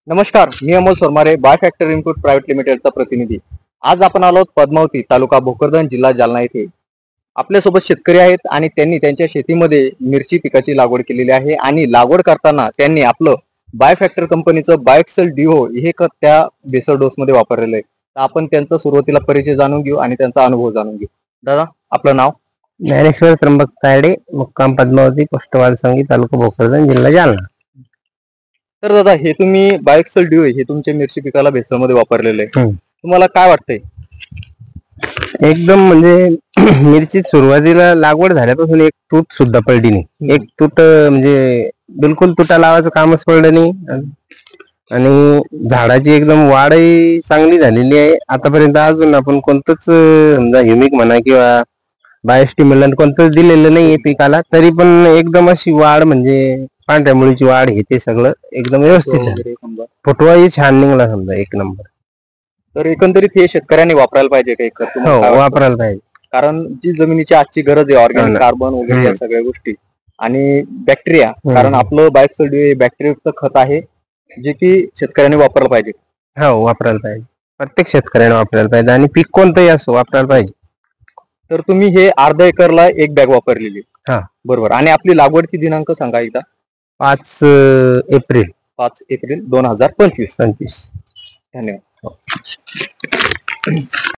नमस्कार, मी Amol Sormare, by factor input private लिमिटेडचा प्रतिनिधी. आज आपण आलो आहोत पद्मावती, तालुका भोकरदन, जिल्हा जालना येथे. आपल्यासोबत शेतकरी आहेत आणि त्यांनी त्यांच्या शेतीमध्ये मिरची पिकाची लागवड केलेली आहे आणि लागवड करताना त्यांनी आपलं बाय फॅक्टर कंपनीचं बायोक्सेल डिओ हे खत त्या बेसल डोस मध्ये वापरलेलं आहे. तर आपण त्यांचा सुरुवातीला परिचय जाणून घेऊ आणि त्यांचा अनुभव जाणून घेऊ. दादा, आपलं नाव? ज्ञानेश्वर त्र्यंबक तायडे, मुक्काम पद्मावती, पोस्ट वालसंगी, तालुका भोकरदन, जिल्हा जालना. तर दादा, हे तुम्ही बायोक्सेल डिओ हे तुमच्या मिरची पिकाला बेसल मध्ये वापरलेलं आहे. तुम्हाला काय वाटतंय? एकदम म्हणजे मिरची सुरुवातीला लागवड झाल्यापासून एक तूट सुद्धा पडली नाही. एक तूट म्हणजे बिलकुल तुटा लावायचं कामच पडलं नाही. आणि झाडाची एकदम वाढही चांगली झालेली आहे. आतापर्यंत अजून आपण कोणतंच समजा ह्युमिक म्हणा किंवा बायोस्टिम्युलंट कोणतंच दिलेलं नाहीये पिकाला, तरी पण एकदम अशी वाढ म्हणजे पांढऱ्या मुळीची वाढ हे ते सगळं एकदम व्यवस्थित आहे. फुटवाही छान निघाला समजा एक नंबर. तर एकंदरीत हे शेतकऱ्यांनी वापरायला पाहिजे का एक खत? हो, वापरायला पाहिजे. कारण जी जमिनीची आजची गरज आहे ऑर्गॅनिक कार्बन वगैरे या सगळ्या गोष्टी आणि बॅक्टेरिया, कारण आपलं बायोक्सेल डिओ हे बॅक्टेरियायुक्त खत आहे जे की शेतकऱ्यांनी वापरायला पाहिजे. हो, वापरायला पाहिजे. प्रत्येक शेतकऱ्याने वापरायला पाहिजे आणि पीक कोणतंही असो वापरायला पाहिजे. तर तुम्ही हे अर्धा एकरला एक बॅग वापरलेली? हा, बरोबर. आणि आपली लागवडची दिनांक सांगा एकदा? 5 एप्रिल 5 एप्रिल 2025. धन्यवाद.